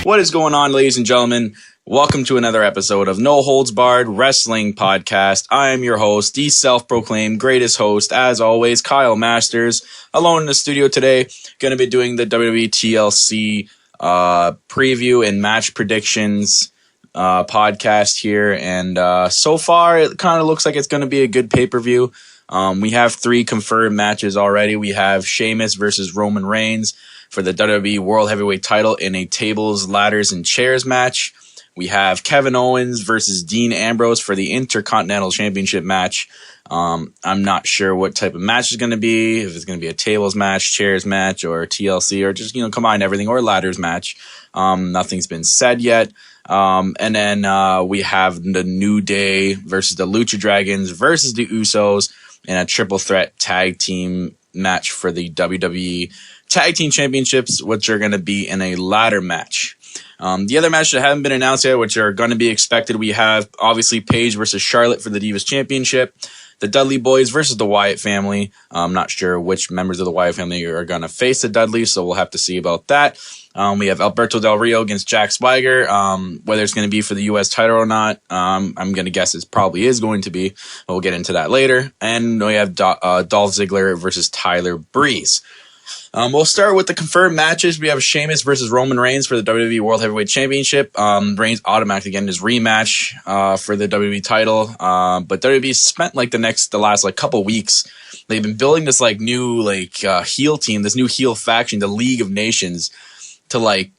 What is going on, ladies and gentlemen? Welcome to another episode of No Holds Barred Wrestling Podcast. I am your host, the self-proclaimed greatest host, as always, Kyle Masters. Alone in the studio today, going to be doing the WWE TLC preview and match predictions podcast here. And so far, it kind of looks like it's going to be a good pay-per-view. We have 3 confirmed matches already. We have Sheamus versus Roman Reigns for the WWE World Heavyweight title in a tables, ladders, and chairs match. We have Kevin Owens versus Dean Ambrose for the Intercontinental Championship match. I'm not sure what type of match it's going to be, if it's going to be a tables match, chairs match, or TLC, or just, combine everything, or ladders match. Nothing's been said yet. And then we have the New Day versus the Lucha Dragons versus the Usos in a triple threat tag team match for the WWE Tag Team Championships, which are going to be in a ladder match. The other matches that haven't been announced yet, which are going to be expected, we have obviously Paige versus Charlotte for the Divas Championship, the Dudley Boys versus the Wyatt family. I'm not sure which members of the Wyatt family are going to face the Dudleys, so we'll have to see about that. We have Alberto Del Rio against Jack Swagger. Whether it's going to be for the U.S. title or not, I'm going to guess it probably is going to be. But we'll get into that later. And we have Dolph Ziggler versus Tyler Breeze. We'll start with the confirmed matches. We have Sheamus versus Roman Reigns for the WWE World Heavyweight Championship. Reigns automatically getting his rematch for the WWE title. But WWE spent the last couple weeks. They've been building this new heel team, this new heel faction, the League of Nations, to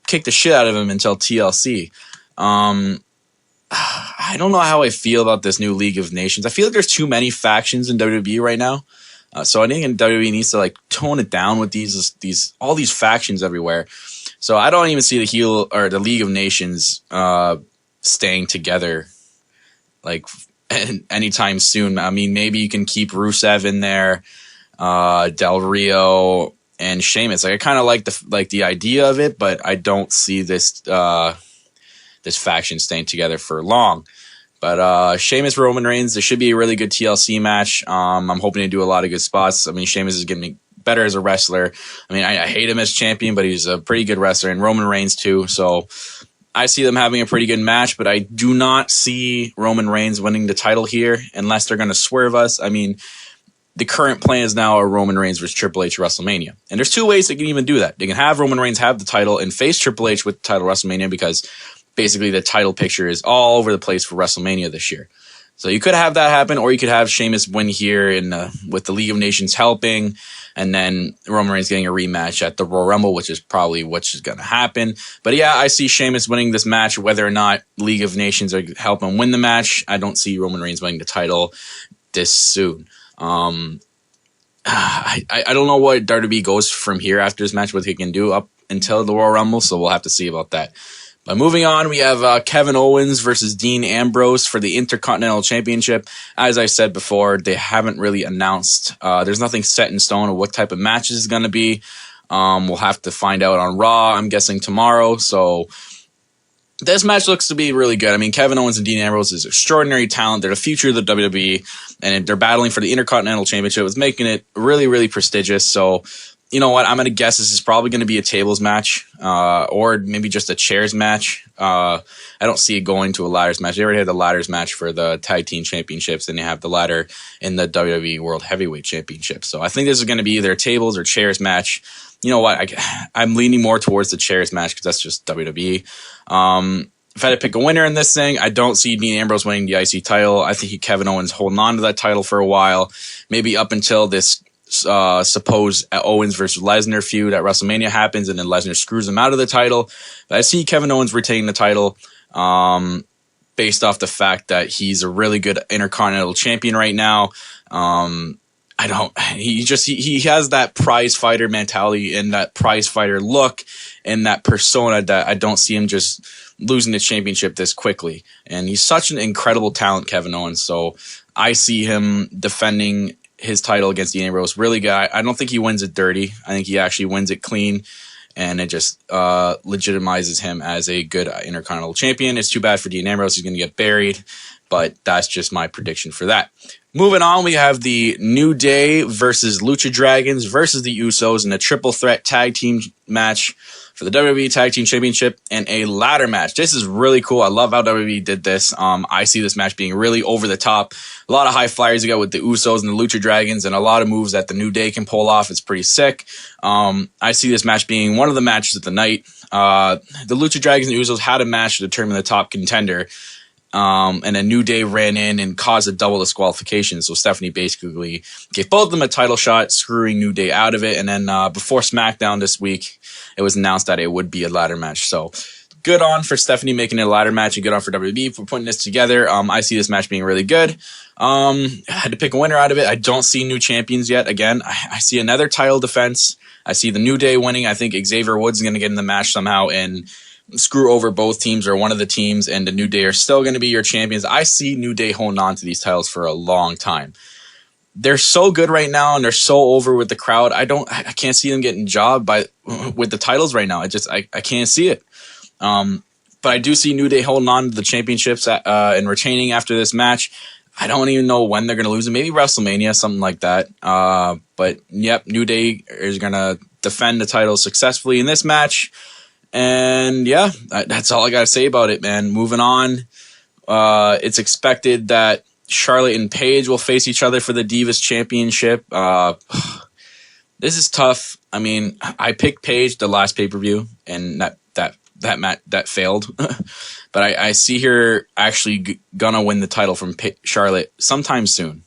kick the shit out of him until TLC. I don't know how I feel about this new League of Nations. I feel like there's too many factions in WWE right now. So I think WWE needs to tone it down with all these factions everywhere. So I don't even see the heel or the League of Nations staying together anytime soon. I mean, maybe you can keep Rusev in there, Del Rio, and Sheamus. I kind of like the idea of it, but I don't see this faction staying together for long. But Sheamus, Roman Reigns, this should be a really good TLC match. I'm hoping to do a lot of good spots. I mean, Sheamus is getting better as a wrestler. I mean, I hate him as champion, but he's a pretty good wrestler, and Roman Reigns too. So I see them having a pretty good match, but I do not see Roman Reigns winning the title here unless they're going to swerve us. I mean, the current plans now are Roman Reigns versus Triple H WrestleMania. And there's 2 ways they can even do that. They can have Roman Reigns have the title and face Triple H with the title WrestleMania, because basically the title picture is all over the place for WrestleMania this year. So you could have that happen, or you could have Sheamus win here with the League of Nations helping, and then Roman Reigns getting a rematch at the Royal Rumble, which is probably what's going to happen. But yeah, I see Sheamus winning this match, whether or not League of Nations are helping win the match. I don't see Roman Reigns winning the title this soon. I don't know what WWE goes from here after this match, what he can do up until the Royal Rumble, so we'll have to see about that. But moving on, we have Kevin Owens versus Dean Ambrose for the Intercontinental Championship. As I said before, they haven't really announced. There's nothing set in stone of what type of match is going to be. We'll have to find out on Raw, I'm guessing tomorrow. So this match looks to be really good. I mean, Kevin Owens and Dean Ambrose is extraordinary talent. They're the future of the WWE, and they're battling for the Intercontinental Championship. It's making it really, really prestigious. So you know what? I'm going to guess this is probably going to be a tables match, or maybe just a chairs match. I don't see it going to a ladders match. They already had the ladders match for the Tag Team Championships, and they have the ladder in the WWE World Heavyweight Championship. So I think this is going to be either a tables or chairs match. You know what? I'm leaning more towards the chairs match because that's just WWE. If I had to pick a winner in this thing, I don't see Dean Ambrose winning the IC title. I think Kevin Owens holding on to that title for a while, maybe up until this supposed Owens versus Lesnar feud at WrestleMania happens, and then Lesnar screws him out of the title. But I see Kevin Owens retaining the title based off the fact that he's a really good Intercontinental Champion right now. He has that prize fighter mentality and that prize fighter look and that persona that I don't see him just losing the championship this quickly. And he's such an incredible talent, Kevin Owens. So I see him defending his title against Dean Ambrose. Really good. I don't think he wins it dirty. I think he actually wins it clean, and it just legitimizes him as a good Intercontinental Champion. It's too bad for Dean Ambrose. He's going to get buried, but that's just my prediction for that. Moving on, we have the New Day versus Lucha Dragons versus the Usos in a triple threat tag team match for the WWE Tag Team Championship in a ladder match. This is really cool. I love how WWE did this. I see this match being really over the top. A lot of high flyers you got with the Usos and the Lucha Dragons, and a lot of moves that the New Day can pull off. It's pretty sick. I see this match being one of the matches of the night. The Lucha Dragons and the Usos had a match to determine the top contender. And a New Day ran in and caused a double disqualification. So Stephanie basically gave both of them a title shot, screwing New Day out of it. And then before SmackDown this week, it was announced that it would be a ladder match. So good on for Stephanie making it a ladder match, and good on for WWE for putting this together. I see this match being really good. I had to pick a winner out of it. I don't see new champions yet. Again, I see another title defense. I see the New Day winning. I think Xavier Woods is going to get in the match somehow and screw over both teams or one of the teams, and the New Day are still going to be your champions. I see New Day holding on to these titles for a long time. They're so good right now, and they're so over with the crowd. I can't see them getting jobbed with the titles right now. I can't see it. But I do see New Day holding on to the championships and retaining after this match. I don't even know when they're going to lose it. Maybe WrestleMania, something like that. But yep, New Day is going to defend the title successfully in this match. And yeah, that's all I got to say about it, man. Moving on, it's expected that Charlotte and Paige will face each other for the Divas Championship. This is tough. I mean, I picked Paige the last pay-per-view, and that failed. But I see her actually gonna win the title from Charlotte sometime soon.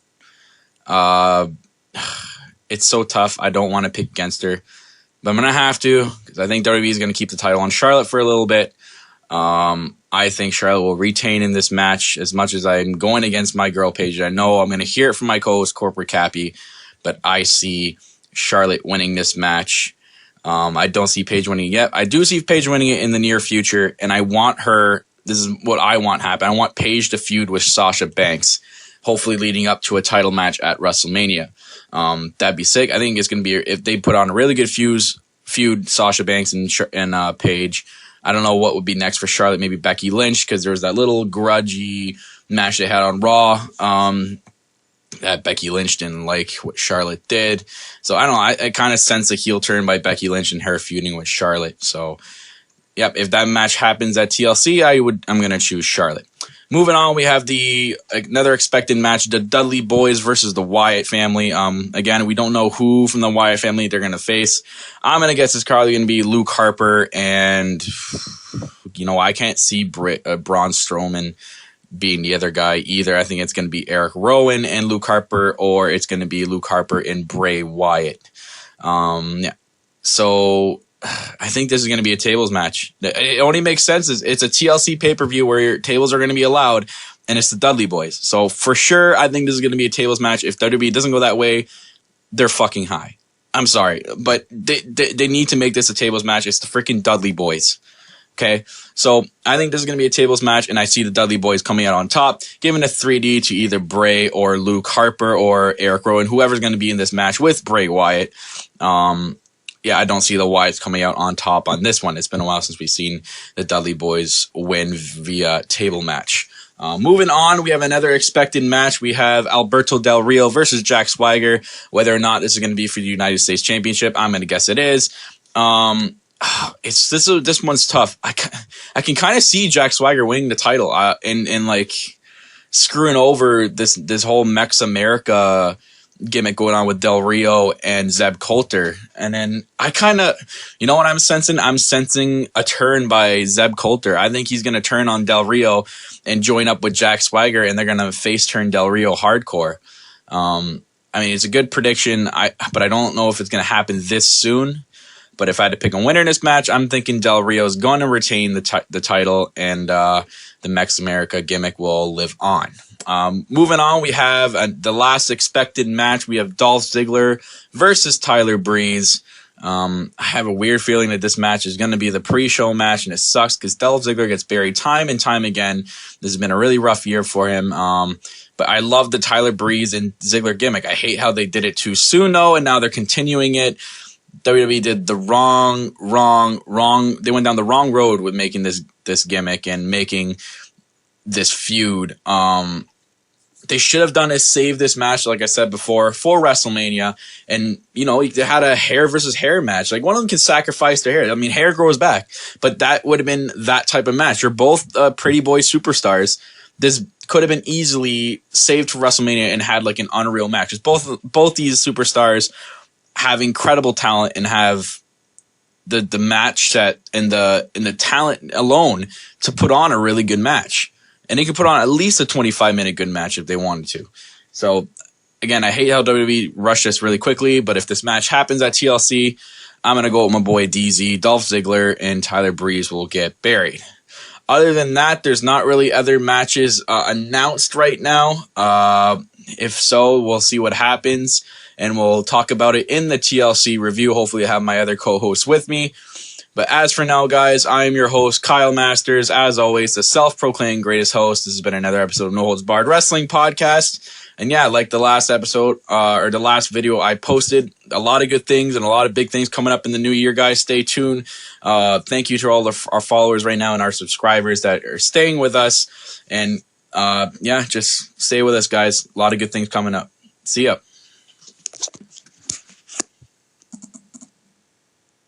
It's so tough. I don't want to pick against her, but I'm going to have to, because I think WWE is going to keep the title on Charlotte for a little bit. I think Charlotte will retain in this match, as much as I'm going against my girl Paige. I know I'm going to hear it from my co-host, Corporate Cappy, but I see Charlotte winning this match. I don't see Paige winning it yet. I do see Paige winning it in the near future, and I want her, this is what I want happen. I want Paige to feud with Sasha Banks, hopefully leading up to a title match at WrestleMania. That'd be sick. I think it's going to be, if they put on a really good feud, Sasha Banks and Paige. I don't know what would be next for Charlotte. Maybe Becky Lynch, because there was that little grudgy match they had on Raw that Becky Lynch didn't like what Charlotte did. So I don't know. I kind of sense a heel turn by Becky Lynch and her feuding with Charlotte. So yep, if that match happens at TLC, I'm going to choose Charlotte. Moving on, we have another expected match, the Dudley Boys versus the Wyatt family. Again, we don't know who from the Wyatt family they're going to face. I'm going to guess it's probably going to be Luke Harper, and, I can't see Braun Strowman being the other guy either. I think it's going to be Eric Rowan and Luke Harper, or it's going to be Luke Harper and Bray Wyatt. Yeah. So I think this is going to be a tables match. It only makes sense. It's a TLC pay-per-view where your tables are going to be allowed, and it's the Dudley Boys. So for sure, I think this is going to be a tables match. If WWE doesn't go that way, they're fucking high. I'm sorry, but they need to make this a tables match. It's the freaking Dudley Boys. Okay, so I think this is going to be a tables match, and I see the Dudley Boys coming out on top, giving a 3D to either Bray or Luke Harper or Eric Rowan, whoever's going to be in this match with Bray Wyatt. Yeah, I don't see the Wyatts coming out on top on this one. It's been a while since we've seen the Dudley Boys win via table match. Moving on, we have another expected match. We have Alberto Del Rio versus Jack Swagger. Whether or not this is going to be for the United States Championship, I'm going to guess it is. This one's tough. I can kind of see Jack Swagger winning the title and like screwing over this whole Mex America gimmick going on with Del Rio and Zeb Coulter. And then I kind of, you know what I'm sensing? I'm sensing a turn by Zeb Coulter. I think he's going to turn on Del Rio and join up with Jack Swagger, and they're going to face turn Del Rio hardcore. I mean, it's a good prediction, but I don't know if it's going to happen this soon. But if I had to pick a winner in this match, I'm thinking Del Rio is going to retain the title, and the Mex America gimmick will live on. Moving on, we have the last expected match. We have Dolph Ziggler versus Tyler Breeze. I have a weird feeling that this match is going to be the pre-show match, and it sucks because Dolph Ziggler gets buried time and time again. This has been a really rough year for him. But I love the Tyler Breeze and Ziggler gimmick. I hate how they did it too soon, though, and now they're continuing it. WWE did the wrong. They went down the wrong road with making this gimmick and making this feud. they should have done is save this match, like I said before, for WrestleMania. And, you know, they had a hair versus hair match. Like, one of them can sacrifice their hair. I mean, hair grows back. But that would have been that type of match. You're both pretty boy superstars. This could have been easily saved for WrestleMania and had, like, an unreal match. Both these superstars have incredible talent and have the match set and the talent alone to put on a really good match. And they could put on at least a 25-minute good match if they wanted to. So, again, I hate how WWE rushed this really quickly, but if this match happens at TLC, I'm going to go with my boy DZ, Dolph Ziggler, and Tyler Breeze will get buried. Other than that, there's not really other matches announced right now. If so, we'll see what happens, and we'll talk about it in the TLC review. Hopefully I have my other co-hosts with me. But as for now, guys, I am your host, Kyle Masters. As always, the self-proclaimed greatest host. This has been another episode of No Holds Barred Wrestling Podcast. And yeah, like the last episode, or the last video I posted, a lot of good things and a lot of big things coming up in the new year, guys. Stay tuned. Thank you to all of our followers right now and our subscribers that are staying with us. And yeah, just stay with us, guys. A lot of good things coming up. See ya.